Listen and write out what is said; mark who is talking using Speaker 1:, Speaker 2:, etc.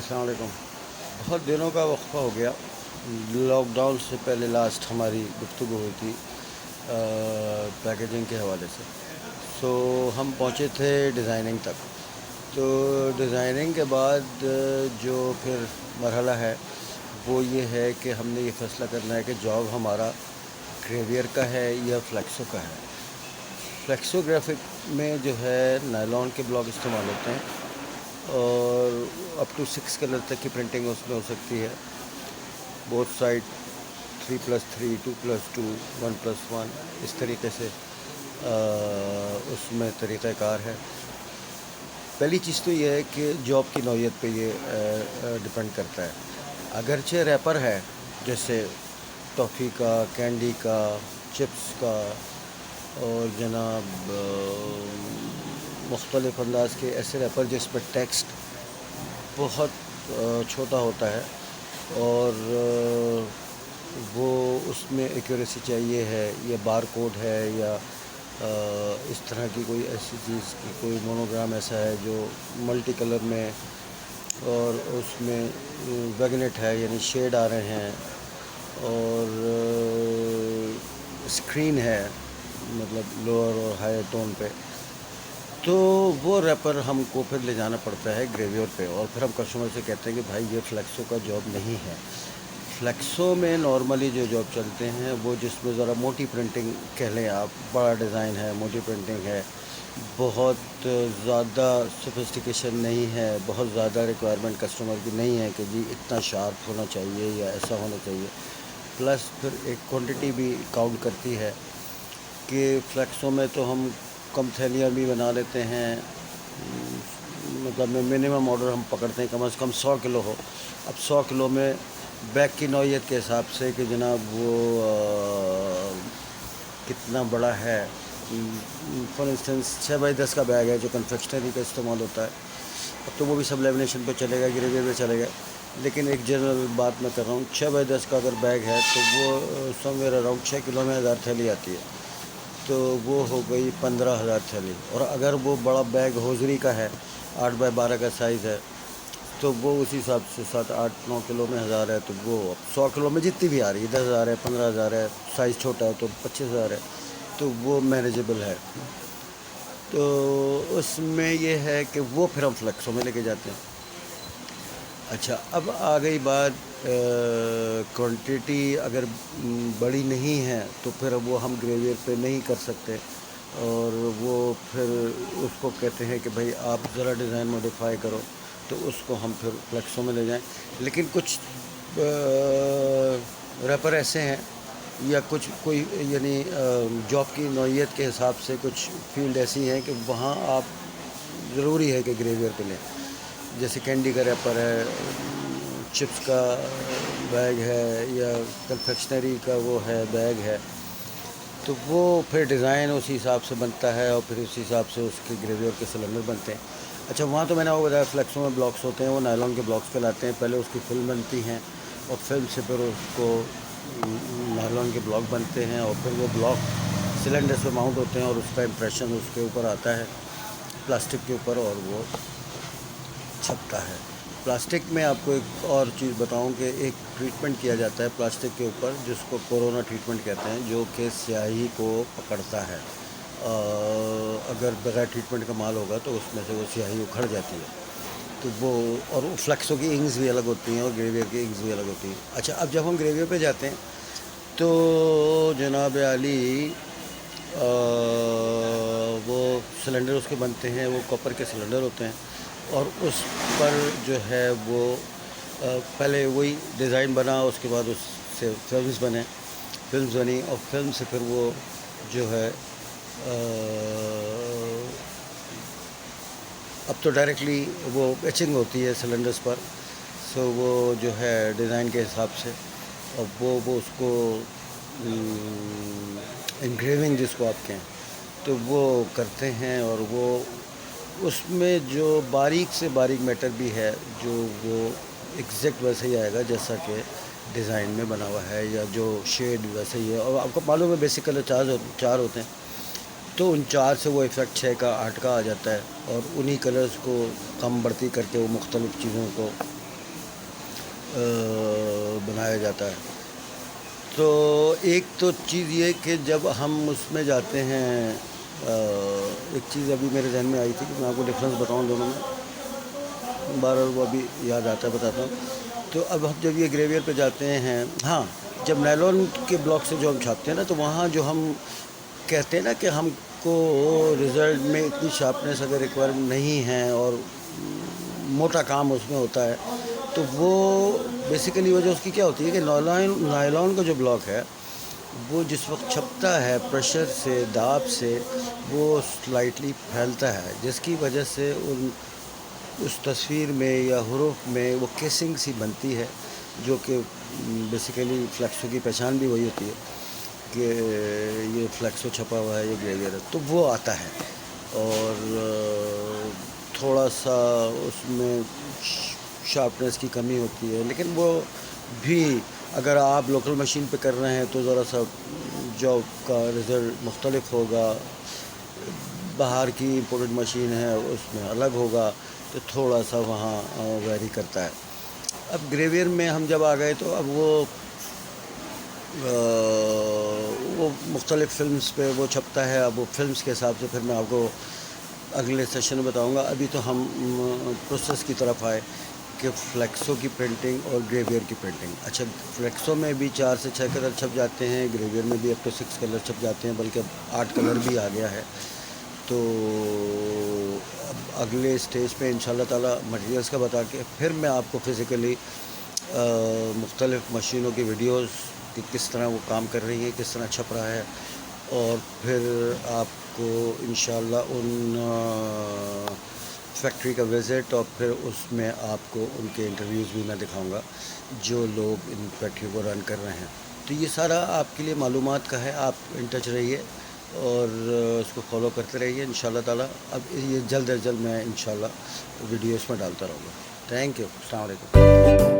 Speaker 1: السلام علیکم۔ بہت دنوں کا وقفہ ہو گیا، لاک ڈاؤن سے پہلے لاسٹ ہماری گفتگو ہوئی تھی پیکیجنگ کے حوالے سے۔ ہم پہنچے تھے ڈیزائننگ تک۔ تو ڈیزائننگ کے بعد جو پھر مرحلہ ہے وہ یہ ہے کہ ہم نے یہ فیصلہ کرنا ہے کہ جاب ہمارا گریویئر کا ہے یا فلیکسو کا ہے۔ فلیکسو گرافک میں جو ہے نائلون کے بلاک استعمال ہوتے ہیں اور اپ ٹو 6 کلر تک کی پرنٹنگ اس میں ہو سکتی ہے، بوتھ سائڈ 3+3 2+2 1+1 اس طریقے سے اس میں طریقہ کار ہے۔ پہلی چیز تو یہ ہے کہ جاب کی نوعیت پہ یہ ڈپینڈ کرتا ہے۔ اگرچہ ریپر ہے جیسے ٹافی کا، کینڈی کا، چپس کا اور جناب مختلف انداز کے ایسے ریپر جس پہ ٹیکسٹ بہت چھوٹا ہوتا ہے اور وہ اس میں ایکوریسی چاہیے ہے، یا بار کوڈ ہے یا اس طرح کی کوئی ایسی چیز کی کوئی مونوگرام ایسا ہے جو ملٹی کلر میں اور اس میں ویگنیٹ ہے یعنی شیڈ آ رہے ہیں اور اسکرین ہے مطلب لوور اور ہائی ٹون پہ، تو وہ ریپر ہم کو پھر لے جانا پڑتا ہے گریویئر پہ، اور پھر ہم کسٹمر سے کہتے ہیں کہ بھائی یہ فلیکسو کا جاب نہیں ہے۔ فلیکسو میں نارملی جو جاب چلتے ہیں وہ جس میں ذرا موٹی پرنٹنگ کہہ لیں آپ، بڑا ڈیزائن ہے، موٹی پرنٹنگ ہے، بہت زیادہ سوفسٹیکیشن نہیں ہے، بہت زیادہ ریکوائرمنٹ کسٹمر کی نہیں ہے کہ جی اتنا شارپ ہونا چاہیے یا ایسا ہونا چاہیے۔ پلس پھر ایک کوانٹٹی بھی کاؤنٹ کرتی ہے کہ فلیکسو میں تو ہم کم تھیلیاں بھی بنا لیتے ہیں، مطلب منیمم آرڈر ہم پکڑتے ہیں کم از کم 100 کلو ہو۔ اب 100 کلو میں بیگ کی نوعیت کے حساب سے کہ جناب وہ کتنا بڑا ہے، فار انسٹنس 6x10 کا بیگ ہے جو کنفیکشنری کا استعمال ہوتا ہے، اب تو وہ بھی سب لیمینیشن پہ چلے گا، گریویئر پہ چلے گا، لیکن ایک جنرل بات میں کر رہا ہوں، 6x10 کا اگر بیگ ہے تو وہ سم ویئر اراؤنڈ 6 کلو میں 1000 تھیلی آتی ہے، تو وہ ہو گئی 15,000 تھیلی۔ اور اگر وہ بڑا بیگ ہوزری کا ہے، 8x12 کا سائز ہے، تو وہ اسی حساب سے 7-8-9 کلو میں 1000 ہے، تو وہ 100 کلو میں جتنی بھی آ رہی ہے، 10,000 ہے، 15,000 ہے، سائز چھوٹا ہے تو 25,000 ہے، تو وہ مینیجیبل ہے۔ تو اس میں یہ ہے کہ وہ پھر ہم فلیکسو میں لے کے جاتے ہیں۔ اچھا، اب آ گئی بات کوانٹٹی اگر بڑی نہیں ہے تو پھر وہ ہم گریویئر پہ نہیں کر سکتے، اور وہ پھر اس کو کہتے ہیں کہ بھائی آپ ذرا ڈیزائن موڈیفائی کرو، تو اس کو ہم پھر فلیکسو میں لے جائیں۔ لیکن کچھ ریپر ایسے ہیں یا کچھ کوئی یعنی جاب کی نوعیت کے حساب سے کچھ فیلڈ ایسی ہیں کہ وہاں آپ ضروری ہے کہ گریویئر پہ لیں، جیسے کینڈی کا ریپر ہے، چپس کا بیگ ہے، یا کنفیکشنری کا وہ ہے بیگ ہے، تو وہ پھر ڈیزائن اسی حساب سے بنتا ہے اور پھر اسی حساب سے اس کے گریویئر کے سلنڈر بنتے ہیں۔ اچھا، وہاں تو میں نے آپ کو بتایا فلیکسو میں بلاکس ہوتے ہیں، وہ نائلون کے بلاکس کہلاتے ہیں، پہلے اس کی فلم بنتی ہیں اور فلم سے پھر اس کو نائلون کے بلاک بنتے ہیں اور پھر وہ بلاک سلنڈر پہ ماؤنٹ ہوتے ہیں اور اس کا امپریشن اس کے اوپر آتا ہے پلاسٹک کے اوپر اور وہ چھپتا ہے۔ پلاسٹک میں آپ کو ایک اور چیز بتاؤں کہ ایک ٹریٹمنٹ کیا جاتا ہے پلاسٹک کے اوپر جس کو کورونا ٹریٹمنٹ کہتے ہیں، جو کہ سیاہی کو پکڑتا ہے، اگر بغیر ٹریٹمنٹ کا مال ہوگا تو اس میں سے وہ سیاہی اکھڑ جاتی ہے، تو وہ اور فلیکسو کی انکس بھی الگ ہوتی ہیں اور گریویئر کی انکس بھی الگ ہوتی ہیں۔ اچھا، اب جب ہم گریویئر پہ جاتے ہیں تو جناب علی وہ سلنڈر اس کے بنتے ہیں، وہ کاپر کے سلنڈر ہوتے ہیں، اور اس پر جو ہے وہ پہلے وہی ڈیزائن بنا، اس کے بعد اس سے فلمز بنی اور فلم سے پھر وہ جو ہے اب تو ڈائریکٹلی وہ ایچنگ ہوتی ہے سلنڈرز پر، وہ جو ہے ڈیزائن کے حساب سے، اور وہ اس کو انگریونگ جس کو آپ کہیں تو وہ کرتے ہیں، اور وہ اس میں جو باریک سے باریک میٹر بھی ہے جو وہ ایگزیکٹ ویسے ہی آئے گا جیسا کہ ڈیزائن میں بنا ہوا ہے، یا جو شیڈ ویسے ہی ہے، اور آپ کو معلوم ہے بیسک کلر چار ہوتے ہیں، تو ان 4 سے وہ ایفیکٹ 6 کا 8 کا آ جاتا ہے، اور انہی کلرز کو کم بڑھتی کر کے وہ مختلف چیزوں کو بنایا جاتا ہے. تو ایک تو چیز یہ کہ جب ہم اس میں جاتے ہیں، ایک چیز ابھی میرے ذہن میں آئی تھی کہ میں آپ کو ڈفرینس بتاؤں دونوں میں، بار وہ ابھی یاد آتا ہے بتاتا ہوں. تو اب ہم جب یہ گریویئر پہ جاتے ہیں، ہاں جب نیلون کے بلاک سے جو ہم چھاپتے ہیں نا، تو وہاں جو ہم کہتے ہیں نا کہ ہم کو رزلٹ میں اتنی شارپنیس اگر ریکوائر نہیں ہے اور موٹا کام اس میں ہوتا ہے، تو وہ بیسیکلی وجہ اس کی کیا ہوتی ہے کہ نائلون کا جو بلاک ہے وہ جس وقت چھپتا ہے پریشر سے، داب سے، وہ سلائٹلی پھیلتا ہے، جس کی وجہ سے اس تصویر میں یا حروف میں وہ کیسنگ سی بنتی ہے، جو کہ بیسیکلی فلیکسو کی پہچان بھی وہی ہوتی ہے کہ یہ فلیکسو چھپا ہوا ہے، یہ گریویئر ہے، تو وہ آتا ہے. اور تھوڑا سا اس میں شارپنیس کی کمی ہوتی ہے، لیکن وہ بھی اگر آپ لوکل مشین پہ کر رہے ہیں تو ذرا سا جاب کا رزلٹ مختلف ہوگا. باہر کی امپورٹڈ مشین ہے اس میں الگ ہوگا، تو تھوڑا سا وہاں ویری کرتا ہے. اب گریویئر میں ہم جب آ گئے تو اب وہ مختلف فلمز پہ وہ چھپتا ہے. اب وہ فلمز کے حساب سے پھر میں آپ کو اگلے سیشن میں بتاؤں گا. ابھی تو ہم پروسیس کی طرف آئے کہ فلیکسو کی پرنٹنگ اور گریویئر کی پرنٹنگ. اچھا، فلیکسو میں بھی 4 سے 6 کلر چھپ جاتے ہیں، گریویئر میں بھی اپ ٹو 6 کلر چھپ جاتے ہیں، بلکہ اب 8 کلر بھی آ گیا ہے. تو اب اگلے اسٹیج پہ انشاءاللہ تعالیٰ مٹیریلس کا بتا کے پھر میں آپ کو فزیکلی مختلف مشینوں کی ویڈیوز کہ کس طرح وہ کام کر رہی ہیں، کس طرح چھپ رہا ہے، اور پھر آپ کو انشاءاللہ ان فیکٹری کا وزٹ اور پھر اس میں آپ کو ان کے انٹرویوز بھی میں دکھاؤں گا جو لوگ ان فیکٹری کو رن کر رہے ہیں. تو یہ سارا آپ کے لیے معلومات کا ہے. آپ ان ٹچ رہیے اور اس کو فالو کرتے رہیے انشاءاللہ تعالیٰ. اب یہ جلد از جلد میں انشاءاللہ ویڈیوز میں ڈالتا رہوں گا. Thank you. السلام علیکم.